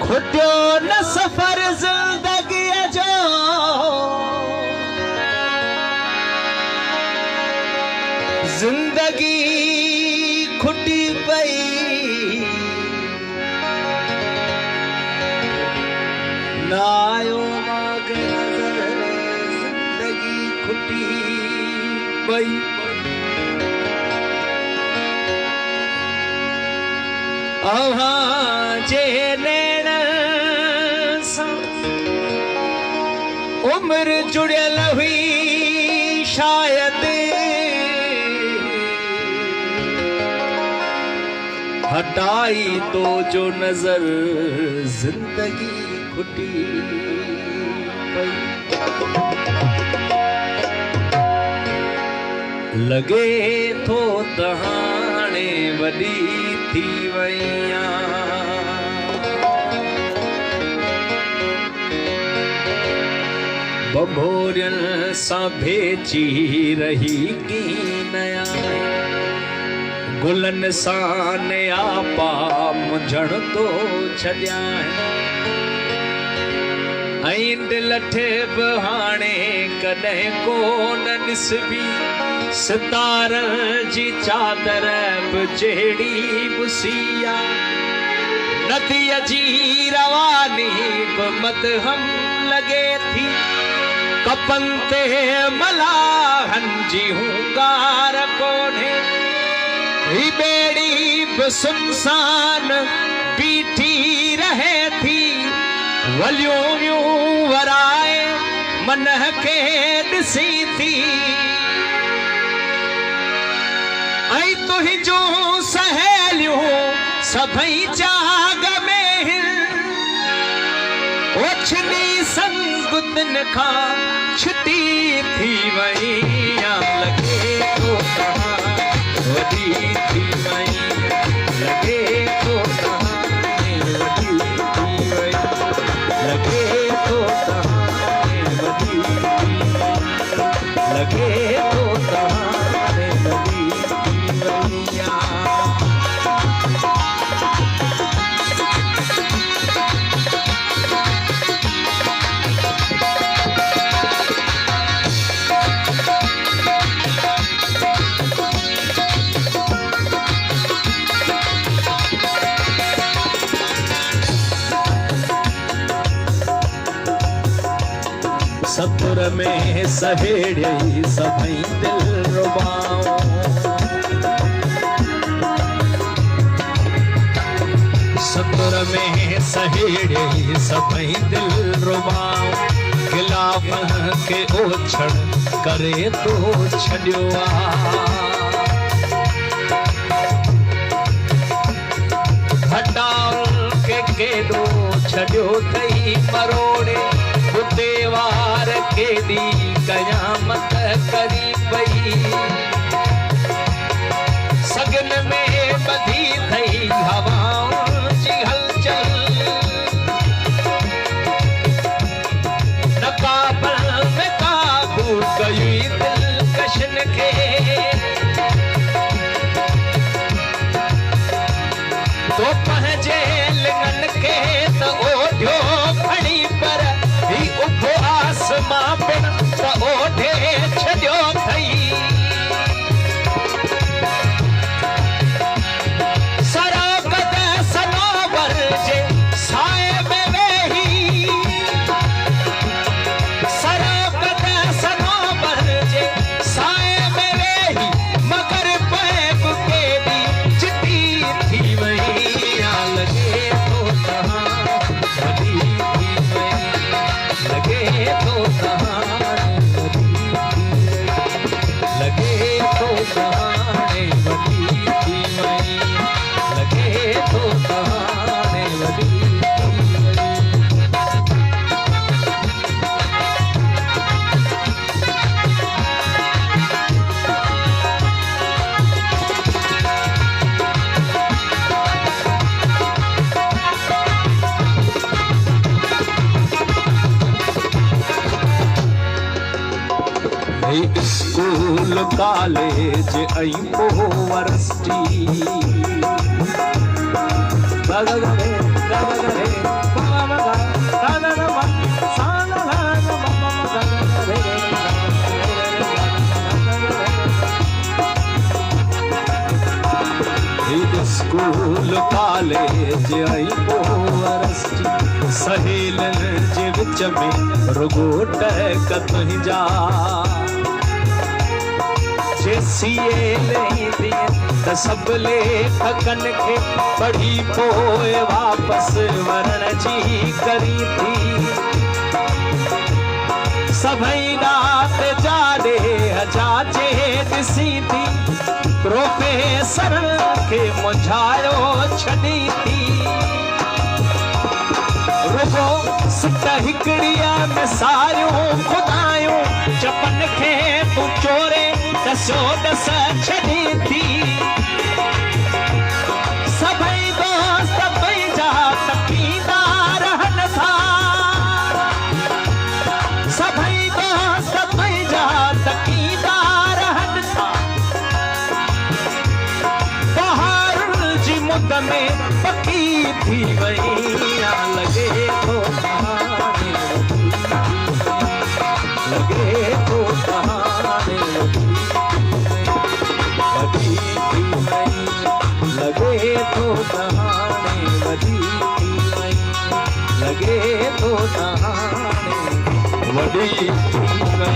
खुटियो न सफर जिंदगी जो जिंदगी खुटी पई नायो माग नजर जिंदगी खुटी पई अहा जे उम्र जुड़ियल हुई शायद हटाई तो जो नजर जिंदगी खुटी पई लगे थो तहाणे वॾी थी वईया बभोरियन सा भेची रही की नया गुलन सा नया पा मुझण तो छॾिया ऐं दिल थे बहाने कॾहिं कोन ॾिसबी सितारन जी चादर जहिड़ी बुसिया नदीअ जी रवानी बि मदहम लगे थी कपन ते मलाहन जी हुंकार कोने ही बेड़ी बि सुनसान बीठी रहे थी वलियूं वराए मन के ॾिसी थी ऐं तुंहिंजूं सहेलियूं सभई जाग में ओछनी संगुतन खां छुटी थी वई लगे तो कहां वॾी थी वई लगे तो कहां वॾी थी वई लगे तो कहां वॾी थी वई लगे तो कहां वॾी थी वई सतुर में सहेड़े सभई दिल रुबाओ सतुर में सहेड़े सभई दिल रुबाओ गिलाफ के ओछड़ करे तो छॾियो हटाल के केॾो छॾियो अथई मरोड़े उते वार केॾी क़यामत करी पई सगन में ॿधी थई हवाउनि जी हलचल नकाबल में काबू कई दिलकशन खे तो पंहिंजे लिङनि खे त ओढ़ियो खणी पर ही उभो आसमां पिण त ओढ़े छॾियो अथई सरागत ही स्कूल कॉलेज ऐं यूनिवर्सिटी स्कूल कॉलेज ऐं यूनिवर्सिटी सहेलियुनि जे विच में रुगो टहक तुंहिंजा जे सीए लेंदी त सभु लेखकनि खे पढ़ी पोइ वापसि वरण जी करी थी सभई राति जा ॾेह जाचे ॾिसी थी प्रोफेसर खे मुंझायो छॾी थी रुगो सिट हिकिड़ीअ में सारियूं खुदायूं चपन खे तूं चोरे दसियो ॾस छॾी थी सभई दोस्त पंहिंजा तकींदा रहनि था सभई दोस्त पंहिंजा तकींदा रहनि था बहारुनि जी मुद में पकी थी वई लॻे थो लॻे थो कहाणी वॾी थी वई लॻे थो कहाणी वॾी थी वई लॻे थो कहाणी वॾी थी वई